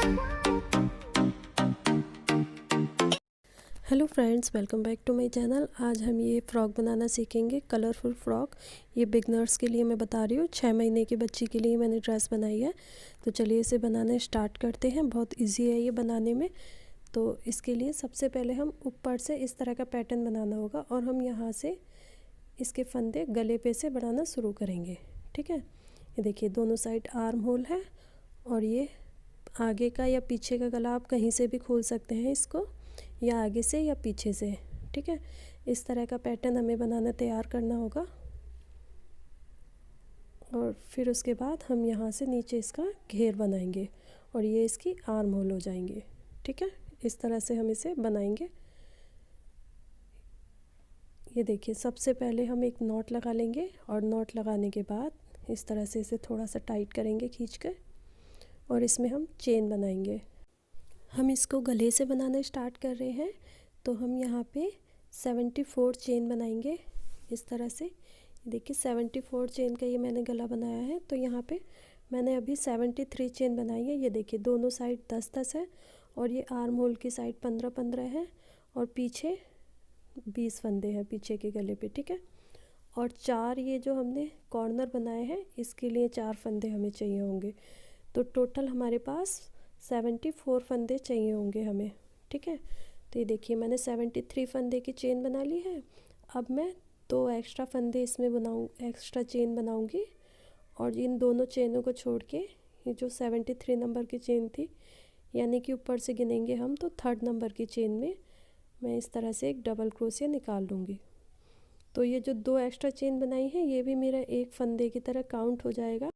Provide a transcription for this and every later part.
Hello friends, welcome back to my channel. आज हम ये फ़्रॉक बनाना सीखेंगे, कलरफुल फ़्रॉक। ये बिगनर्स के लिए मैं बता रही हूँ, 6 महीने की बच्ची के लिए मैंने ड्रेस बनाई है। तो चलिए इसे बनाना स्टार्ट करते हैं। बहुत इजी है ये बनाने में। तो इसके लिए सबसे पहले हम ऊपर से इस तरह का पैटर्न बनाना होगा और हम यहाँ से इसके फंदे गले पे से बढ़ाना शुरू करेंगे। ठीक है, ये देखिए दोनों साइड आर्म होल है और ये आगे का या पीछे का गला आप कहीं से भी खोल सकते हैं इसको, या आगे से या पीछे से। ठीक है, इस तरह का पैटर्न हमें बनाना तैयार करना होगा। और फिर उसके बाद हम यहाँ से नीचे इसका घेर बनाएंगे और ये इसकी आर्म होल हो जाएंगे। ठीक है, इस तरह से हम इसे बनाएंगे। ये देखिए, सबसे पहले हम एक नॉट लगा लेंगे और नॉट लगाने के बाद इस तरह से इसे थोड़ा सा टाइट करेंगे खींच कर, और इसमें हम चेन बनाएंगे। हम इसको गले से बनाना स्टार्ट कर रहे हैं, तो हम यहाँ पे 74 चेन बनाएंगे इस तरह से। देखिए 74 चेन का ये मैंने गला बनाया है। तो यहाँ पे मैंने अभी 73 चेन बनाई है। ये देखिए दोनों साइड 10-10 है और ये आर्म होल की साइड 15-15 है और पीछे 20 फंदे हैं पीछे के गले पे। ठीक है, और 4 ये जो हमने कॉर्नर बनाए हैं इसके लिए 4 फंदे हमें चाहिए होंगे। तो टोटल हमारे पास 74 फंदे चाहिए होंगे हमें। ठीक है, तो ये देखिए मैंने 73 फंदे की चेन बना ली है। अब मैं 2 एक्स्ट्रा फंदे इसमें एक्स्ट्रा चेन बनाऊंगी और इन दोनों चेनों को छोड़ के ये जो 73 नंबर की चेन थी, यानी कि ऊपर से गिनेंगे हम तो 3rd नंबर की चेन में मैं इस तरह से एक डबल क्रोशिया निकाल लूँगी। तो ये जो 2 एक्स्ट्रा चेन बनाई है ये भी मेरा एक फंदे की तरह काउंट हो जाएगा।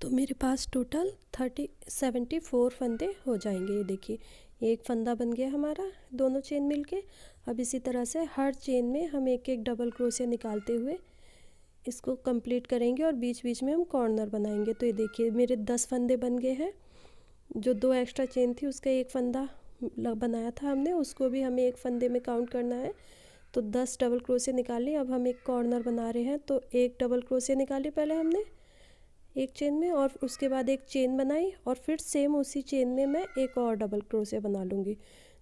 तो मेरे पास टोटल 74 फंदे हो जाएंगे। ये देखिए ये एक फंदा बन गया हमारा दोनों चेन मिलके। अब इसी तरह से हर चेन में हम एक एक डबल क्रोशिया निकालते हुए इसको कंप्लीट करेंगे और बीच बीच में हम कॉर्नर बनाएंगे। तो ये देखिए मेरे 10 फंदे बन गए हैं। जो 2 एक्स्ट्रा चेन थी उसका एक फंदा बनाया था हमने, उसको भी हमें एक फंदे में काउंट करना है। तो 10 डबल क्रोशिया निकाली। अब हम एक कॉर्नर बना रहे हैं, तो एक डबल क्रोशिया निकाली पहले हमने एक चेन में और उसके बाद एक चेन बनाई और फिर सेम उसी चेन में मैं एक और डबल क्रोशिया बना लूँगी।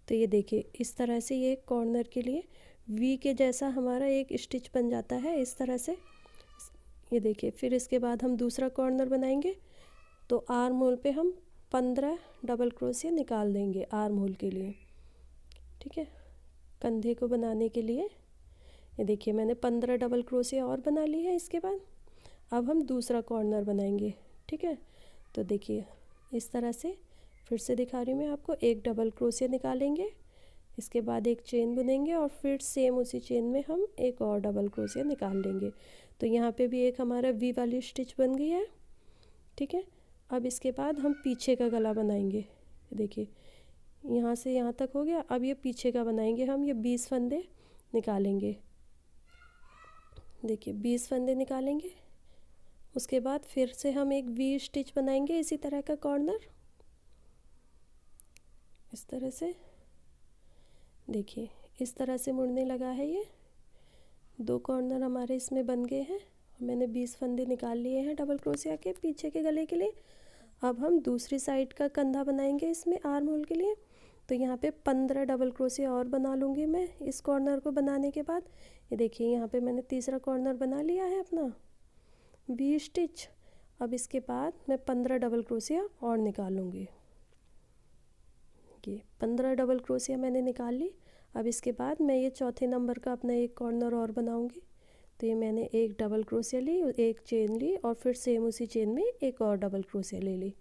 तो ये देखिए इस तरह से ये कॉर्नर के लिए वी के जैसा हमारा एक स्टिच बन जाता है इस तरह से। ये देखिए फिर इसके बाद हम दूसरा कॉर्नर बनाएंगे। तो आर्म होल पे हम 15 डबल क्रोशिया निकाल देंगे आर्म होल के लिए। ठीक है, कंधे को बनाने के लिए ये देखिए मैंने 15 डबल क्रोशिया और बना ली है। इसके बाद अब हम दूसरा कॉर्नर बनाएंगे। ठीक है, तो देखिए इस तरह से फिर से दिखा रही हूँ मैं आपको। एक डबल क्रोशिया निकालेंगे, इसके बाद एक चेन बुनेंगे और फिर सेम उसी चेन में हम एक और डबल क्रोशिया निकाल लेंगे। तो यहाँ पे भी एक हमारा वी वाली स्टिच बन गई है। ठीक है, अब इसके बाद हम पीछे का गला बनाएंगे। देखिए यहाँ से यहाँ तक हो गया। अब ये पीछे का बनाएंगे हम। ये 20 फंदे निकालेंगे। देखिए 20 फंदे निकालेंगे, उसके बाद फिर से हम एक वी स्टिच बनाएंगे इसी तरह का कॉर्नर इस तरह से। देखिए इस तरह से मुड़ने लगा है। ये 2 कॉर्नर हमारे इसमें बन गए हैं। मैंने 20 फंदे निकाल लिए हैं डबल क्रोशिया के पीछे के गले के लिए। अब हम दूसरी साइड का कंधा बनाएंगे इसमें आर्म होल के लिए। तो यहाँ पे 15 डबल क्रोशिया और बना लूँगी मैं इस कॉर्नर को बनाने के बाद। ये देखिए यहाँ पे मैंने तीसरा कॉर्नर बना लिया है अपना वी स्टिच। अब इसके बाद मैं 15 डबल क्रोशिया और निकालूंगी। ये 15 डबल क्रोशिया मैंने निकाल ली। अब इसके बाद मैं ये चौथे नंबर का अपना एक कॉर्नर और बनाऊंगी। तो ये मैंने एक डबल क्रोशिया ली, एक चेन ली और फिर सेम उसी चेन में एक और डबल क्रोशिया ले ली।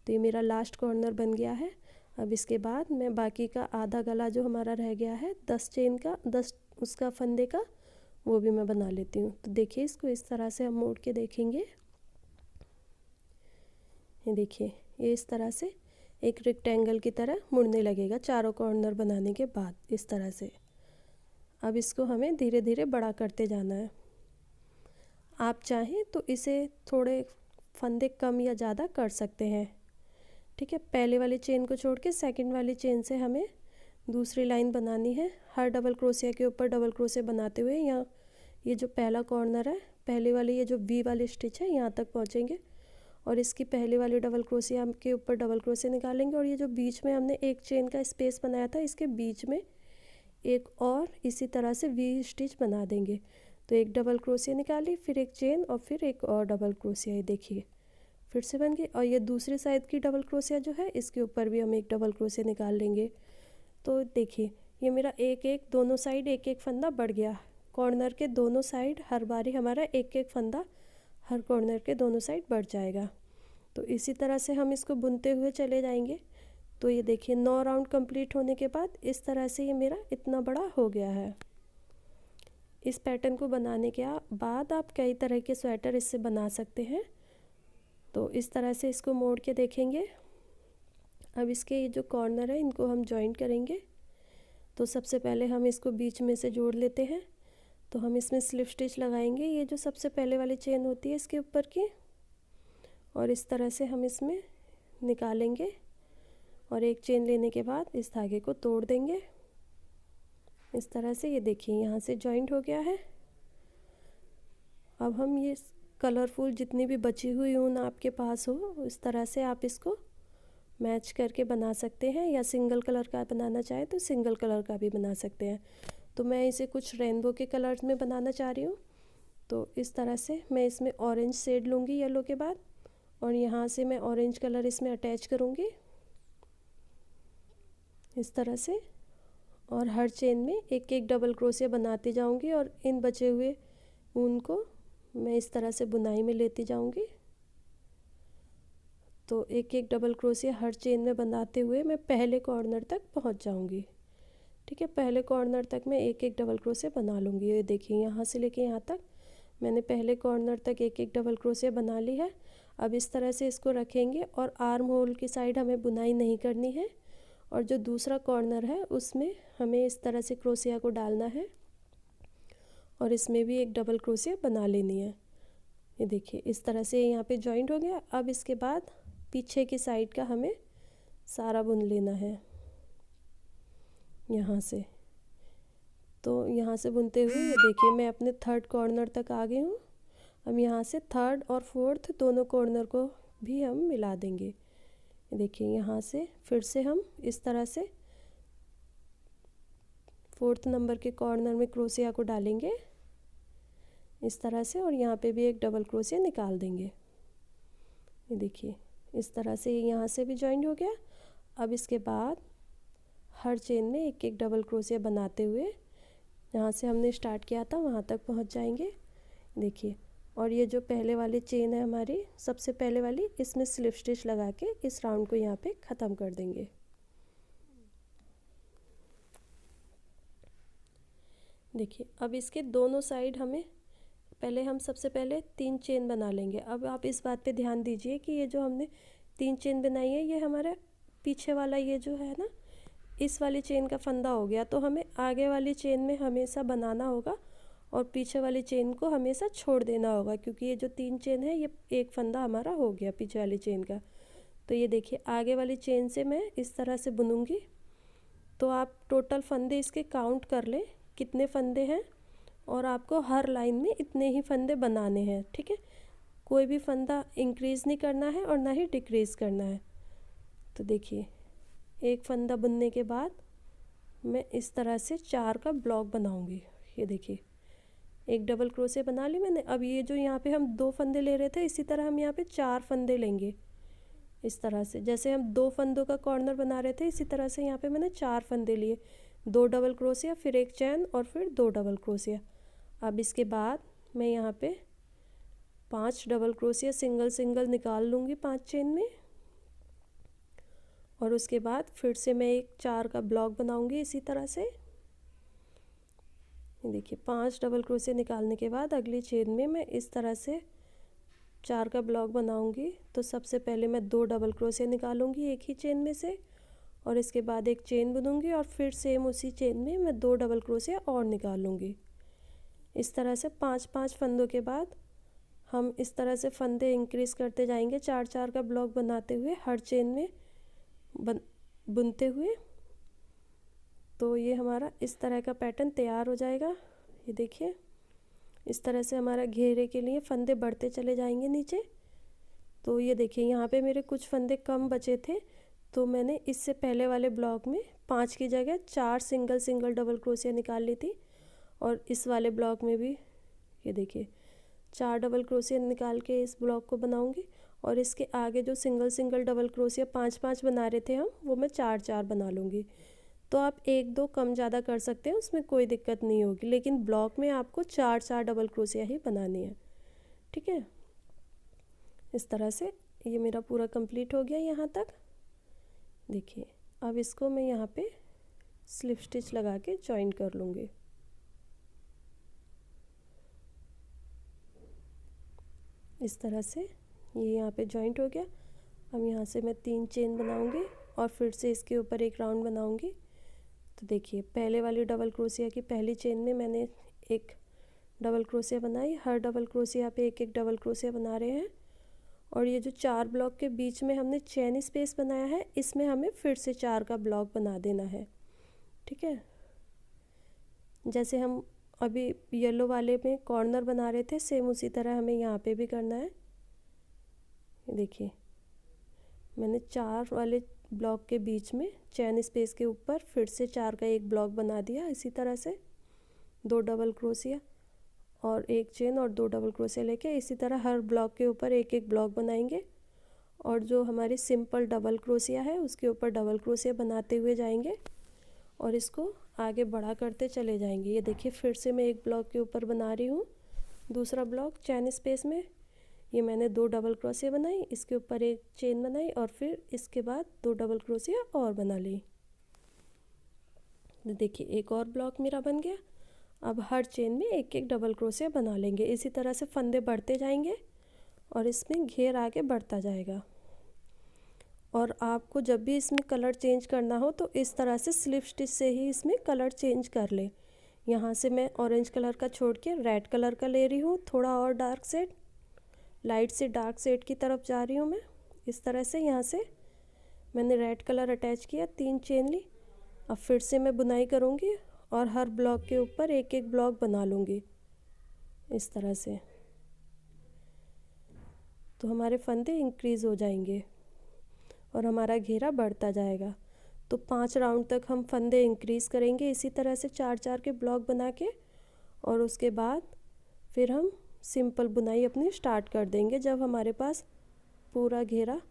तो ये मेरा लास्ट कॉर्नर बन गया है। अब इसके बाद मैं बाकी का आधा गला जो हमारा रह गया है 10 चेन का, 10 उसका फंदे का, वो भी मैं बना लेती हूँ। तो देखिए इसको इस तरह से हम मोड़ के देखेंगे। ये देखिए ये इस तरह से एक रेक्टेंगल की तरह मुड़ने लगेगा चारों कॉर्नर बनाने के बाद इस तरह से। अब इसको हमें धीरे धीरे बड़ा करते जाना है। आप चाहें तो इसे थोड़े फंदे कम या ज़्यादा कर सकते हैं। ठीक है, पहले वाली चेन को छोड़ के सेकंड वाली चेन से हमें दूसरी लाइन बनानी है। हर डबल क्रोशिया के ऊपर डबल क्रोशिया बनाते हुए यहाँ ये जो पहला कॉर्नर है, पहले वाली ये जो वी वाली स्टिच है यहाँ तक पहुँचेंगे और इसकी पहले वाली डबल क्रोशिया के ऊपर डबल क्रोशिया निकालेंगे और ये जो बीच में हमने एक चेन का स्पेस बनाया था इसके बीच में एक और इसी तरह से वी स्टिच बना देंगे। तो एक डबल क्रोशिया निकाली, फिर एक चेन और फिर एक और डबल क्रोशिया, ये देखिए फिर से बन गई। और ये दूसरी साइड की डबल क्रोशिया जो है इसके ऊपर भी हम एक डबल क्रोशिया निकाल लेंगे। तो देखिए ये मेरा एक एक दोनों साइड एक एक फंदा बढ़ गया। कॉर्नर के दोनों साइड हर बारी हमारा एक एक फंदा हर कॉर्नर के दोनों साइड बढ़ जाएगा। तो इसी तरह से हम इसको बुनते हुए चले जाएंगे। तो ये देखिए 9 राउंड कंप्लीट होने के बाद इस तरह से ये मेरा इतना बड़ा हो गया है। इस पैटर्न को बनाने के बाद आप कई तरह के स्वेटर इससे बना सकते हैं। तो इस तरह से इसको मोड़ के देखेंगे। अब इसके ये जो कॉर्नर है इनको हम जॉइंट करेंगे। तो सबसे पहले हम इसको बीच में से जोड़ लेते हैं। तो हम इसमें स्लिप स्टिच लगाएंगे, ये जो सबसे पहले वाली चेन होती है इसके ऊपर की, और इस तरह से हम इसमें निकालेंगे और एक चेन लेने के बाद इस धागे को तोड़ देंगे इस तरह से। ये देखिए यहाँ से जॉइंट हो गया है। अब हम ये कलरफुल जितनी भी बची हुई ऊन आपके पास हो इस तरह से आप इसको मैच करके बना सकते हैं, या सिंगल कलर का बनाना चाहे तो सिंगल कलर का भी बना सकते हैं। तो मैं इसे कुछ रेनबो के कलर्स में बनाना चाह रही हूँ। तो इस तरह से मैं इसमें ऑरेंज शेड लूँगी येलो के बाद, और यहाँ से मैं ऑरेंज कलर इसमें अटैच करूँगी इस तरह से, और हर चेन में एक एक डबल क्रोशिया बनाती जाऊँगी और इन बचे हुए ऊन को मैं इस तरह से बुनाई में लेती जाऊँगी। तो एक एक डबल क्रोशिया हर चेन में बनाते हुए मैं पहले कॉर्नर तक पहुँच जाऊँगी। ठीक है, पहले कॉर्नर तक मैं एक एक डबल क्रोशिया बना लूँगी। ये देखिए यहाँ से लेके यहाँ तक मैंने पहले कॉर्नर तक एक एक डबल क्रोशिया बना ली है। अब इस तरह से इसको रखेंगे और आर्म होल की साइड हमें बुनाई नहीं करनी है, और जो दूसरा कॉर्नर है उसमें हमें इस तरह से क्रोशिया को डालना है और इसमें भी एक डबल क्रोशिया बना लेनी है। ये देखिए इस तरह से यहाँ पे जॉइंट हो गया। अब इसके बाद पीछे की साइड का हमें सारा बुन लेना है यहाँ से। तो यहाँ से बुनते हुए ये देखिए मैं अपने थर्ड कॉर्नर तक आ गई हूँ। अब यहाँ से थर्ड और फोर्थ दोनों कॉर्नर को भी हम मिला देंगे। देखिए यहाँ से फिर से हम इस तरह से फोर्थ नंबर के कॉर्नर में क्रोशिया को डालेंगे इस तरह से, और यहाँ पे भी एक डबल क्रोशिया निकाल देंगे। ये देखिए इस तरह से यहाँ से भी जॉइंट हो गया। अब इसके बाद हर चेन में एक एक डबल क्रोशिया बनाते हुए जहाँ से हमने स्टार्ट किया था वहाँ तक पहुँच जाएंगे। देखिए, और ये जो पहले वाली चेन है हमारी सबसे पहले वाली, इसमें स्लिप स्टिच लगा के इस राउंड को यहाँ पे ख़त्म कर देंगे। देखिए अब इसके दोनों साइड हमें हम सबसे पहले 3 चेन बना लेंगे। अब आप इस बात पे ध्यान दीजिए कि ये जो हमने 3 चेन बनाई है ये हमारा पीछे वाला ये जो है ना इस वाली चेन का फंदा हो गया। तो हमें आगे वाली चेन में हमेशा बनाना होगा और पीछे वाली चेन को हमेशा छोड़ देना होगा, क्योंकि ये जो 3 चेन है ये एक फंदा हमारा हो गया पीछे वाली चेन का। तो ये देखिए आगे वाली चेन से मैं इस तरह से बुनूंगी। तो आप टोटल फंदे इसके काउंट कर लें कितने फंदे हैं, और आपको हर लाइन में इतने ही फंदे बनाने हैं। ठीक है, कोई भी फंदा इंक्रीज़ नहीं करना है और ना ही डिक्रीज़ करना है। तो देखिए एक फंदा बुनने के बाद मैं इस तरह से 4 का ब्लॉक बनाऊंगी। ये देखिए एक डबल क्रोशिया बना ली मैंने। अब ये जो यहाँ पे हम 2 फंदे ले रहे थे इसी तरह हम यहाँ पे 4 फंदे लेंगे इस तरह से। जैसे हम 2 फंदों का कॉर्नर बना रहे थे इसी तरह से यहाँ पे मैंने 4 फंदे लिए, 2 डबल क्रोशिया, फिर एक चैन और फिर 2 डबल क्रोशिया। अब इसके बाद मैं यहाँ पे 5 डबल क्रोशिया सिंगल सिंगल निकाल लूँगी 5 चेन में, और उसके बाद फिर से मैं एक 4 का ब्लॉक बनाऊँगी इसी तरह से। देखिए 5 डबल क्रोशिया निकालने के बाद अगली चेन में मैं इस तरह से 4 का ब्लॉक बनाऊँगी। तो सबसे पहले मैं 2 डबल क्रोशिया निकालूँगी एक ही चेन में से, और इसके बाद एक चेन बुनूँगी और फिर सेम उसी चेन में मैं 2 डबल क्रोशिया और निकाल लूँगी। इस तरह से 5-5 फंदों के बाद हम इस तरह से फंदे इंक्रीज़ करते जाएंगे 4-4 का ब्लॉक बनाते हुए हर चेन में बुनते हुए। तो ये हमारा इस तरह का पैटर्न तैयार हो जाएगा। ये देखिए इस तरह से हमारा घेरे के लिए फंदे बढ़ते चले जाएंगे नीचे। तो ये देखिए यहाँ पे मेरे कुछ फंदे कम बचे थे, तो मैंने इससे पहले वाले ब्लॉक में 5 की जगह 4 सिंगल सिंगल डबल क्रोशिया निकाल ली थी। और इस वाले ब्लॉक में भी ये देखिए 4 डबल क्रोशिया निकाल के इस ब्लॉक को बनाऊंगी। और इसके आगे जो सिंगल सिंगल डबल क्रोशिया 5-5 बना रहे थे हम, वो मैं 4-4 बना लूँगी। तो आप 1-2 कम ज़्यादा कर सकते हैं, उसमें कोई दिक्कत नहीं होगी, लेकिन ब्लॉक में आपको 4-4 डबल क्रोशिया ही बनानी है। ठीक है, इस तरह से ये मेरा पूरा कंप्लीट हो गया यहाँ तक। देखिए अब इसको मैं यहाँ पे स्लिप स्टिच लगा के जॉइन कर लूँगी। इस तरह से ये यहाँ पे जॉइंट हो गया। अब यहाँ से मैं 3 चेन बनाऊँगी और फिर से इसके ऊपर एक राउंड बनाऊँगी। तो देखिए पहले वाली डबल क्रोशिया की पहली चेन में मैंने एक डबल क्रोशिया बनाई, हर डबल क्रोशिया पे एक एक डबल क्रोशिया बना रहे हैं। और ये जो 4 ब्लॉक के बीच में हमने चेन स्पेस बनाया है, इसमें हमें फिर से 4 का ब्लॉक बना देना है। ठीक है, जैसे हम अभी येलो वाले में कॉर्नर बना रहे थे, सेम उसी तरह हमें यहाँ पे भी करना है। देखिए मैंने 4 वाले ब्लॉक के बीच में चेन स्पेस के ऊपर फिर से 4 का एक ब्लॉक बना दिया। इसी तरह से 2 डबल क्रोशिया और एक चेन और 2 डबल क्रोशिया लेके इसी तरह हर ब्लॉक के ऊपर एक एक ब्लॉक बनाएंगे। और जो हमारी सिंपल डबल क्रोशिया है उसके ऊपर डबल क्रोशिया बनाते हुए जाएंगे और इसको आगे बड़ा करते चले जाएंगे। ये देखिए फिर से मैं एक ब्लॉक के ऊपर बना रही हूँ दूसरा ब्लॉक चेन स्पेस में। ये मैंने 2 डबल क्रोशिया बनाई, इसके ऊपर एक चेन बनाई और फिर इसके बाद 2 डबल क्रोशिया और बना ली। देखिए एक और ब्लॉक मेरा बन गया। अब हर चेन में एक एक डबल क्रोशिया बना लेंगे। इसी तरह से फंदे बढ़ते जाएंगे और इसमें घेर आगे बढ़ता जाएगा। और आपको जब भी इसमें कलर चेंज करना हो तो इस तरह से स्लिप स्टिच से ही इसमें कलर चेंज कर ले। यहाँ से मैं ऑरेंज कलर का छोड़ के रेड कलर का ले रही हूँ, थोड़ा और डार्क शेड, लाइट से डार्क शेड की तरफ जा रही हूँ मैं। इस तरह से यहाँ से मैंने रेड कलर अटैच किया, 3 चेन ली। अब फिर से मैं बुनाई करूँगी और हर ब्लॉक के ऊपर एक एक ब्लॉक बना लूँगी इस तरह से। तो हमारे फंदे इंक्रीज़ हो जाएंगे और हमारा घेरा बढ़ता जाएगा। तो 5 राउंड तक हम फंदे इंक्रीज़ करेंगे इसी तरह से 4-4 के ब्लॉक बना के। और उसके बाद फिर हम सिंपल बुनाई अपनी स्टार्ट कर देंगे जब हमारे पास पूरा घेरा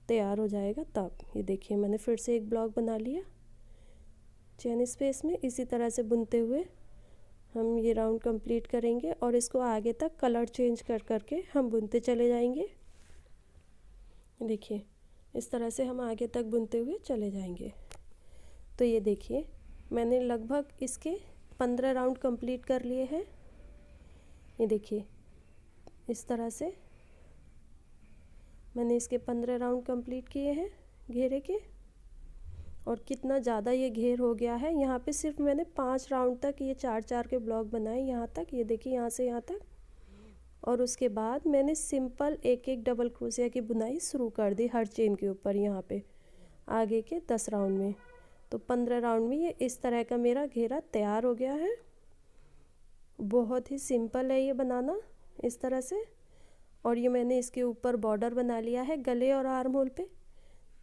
तैयार हो जाएगा तब। ये देखिए मैंने फिर से एक ब्लॉक बना लिया चेन स्पेस में। इसी तरह से बुनते हुए हम ये राउंड कंप्लीट करेंगे और इसको आगे तक कलर चेंज कर करके हम बुनते चले जाएंगे। देखिए इस तरह से हम आगे तक बुनते हुए चले जाएंगे। तो ये देखिए मैंने लगभग इसके 15 राउंड कंप्लीट कर लिए हैं। ये देखिए इस तरह से मैंने इसके 15 राउंड कंप्लीट किए हैं घेरे के। और कितना ज़्यादा ये घेर हो गया है। यहाँ पे सिर्फ मैंने 5 राउंड तक ये 4-4 के ब्लॉक बनाए यहाँ तक। ये देखिए यहाँ से यहाँ तक। और उसके बाद मैंने सिंपल एक एक डबल क्रोशिया की बुनाई शुरू कर दी हर चेन के ऊपर यहाँ पे आगे के 10 राउंड में। तो 15 राउंड में ये इस तरह का मेरा घेरा तैयार हो गया है। बहुत ही सिंपल है ये बनाना इस तरह से। और ये मैंने इसके ऊपर बॉर्डर बना लिया है गले और आर्म होल पे।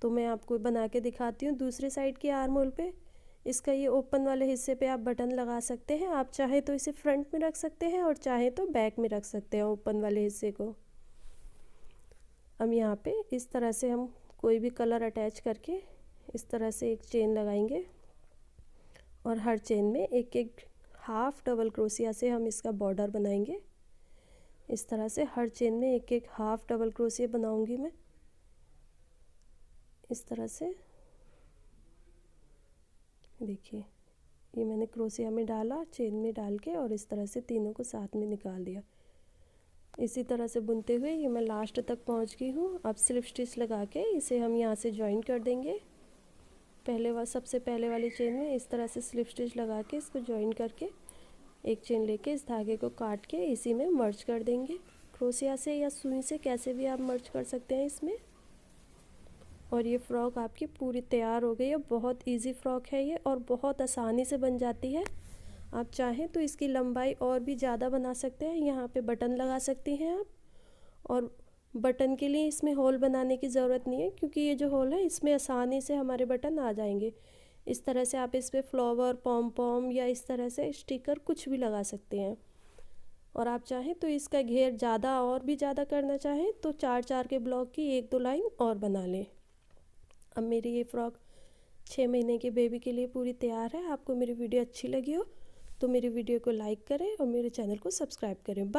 तो मैं आपको बना के दिखाती हूँ दूसरी साइड के आर्म होल पे। इसका ये ओपन वाले हिस्से पे आप बटन लगा सकते हैं। आप चाहे तो इसे फ्रंट में रख सकते हैं और चाहे तो बैक में रख सकते हैं ओपन वाले हिस्से को। अब यहाँ पे इस तरह से हम कोई भी कलर अटैच करके इस तरह से एक चेन लगाएंगे और हर चेन में एक एक हाफ डबल क्रोशिया से हम इसका बॉर्डर बनाएंगे। इस तरह से हर चेन में एक एक हाफ डबल क्रोशिया बनाऊंगी मैं इस तरह से। देखिए ये मैंने क्रोशिया में डाला, चेन में डाल के और इस तरह से तीनों को साथ में निकाल दिया। इसी तरह से बुनते हुए ये मैं लास्ट तक पहुंच गई हूँ। अब स्लिप स्टिच लगा के इसे हम यहाँ से ज्वाइन कर देंगे। सबसे पहले वाली चेन में इस तरह से स्लिप स्टिच लगा के इसको ज्वाइन करके एक चेन लेके इस धागे को काट के इसी में मर्ज कर देंगे। क्रोशिया से या सुई से कैसे भी आप मर्ज कर सकते हैं इसमें। और ये फ़्रॉक आपकी पूरी तैयार हो गई है। बहुत इजी फ़्रॉक है ये और बहुत आसानी से बन जाती है। आप चाहें तो इसकी लंबाई और भी ज़्यादा बना सकते हैं। यहाँ पे बटन लगा सकती हैं आप और बटन के लिए इसमें होल बनाने की ज़रूरत नहीं है, क्योंकि ये जो होल है इसमें आसानी से हमारे बटन आ जाएंगे। इस तरह से आप इस पर फ्लावर, पॉम पॉम या इस तरह से स्टिकर कुछ भी लगा सकते हैं। और आप चाहें तो इसका घेर ज़्यादा और भी ज़्यादा करना चाहें तो 4-4 के ब्लॉक की 1-2 लाइन और बना लें। अब मेरी ये फ़्रॉक 6 महीने के बेबी के लिए पूरी तैयार है। आपको मेरी वीडियो अच्छी लगी हो तो मेरी वीडियो को लाइक करें और मेरे चैनल को सब्सक्राइब करें।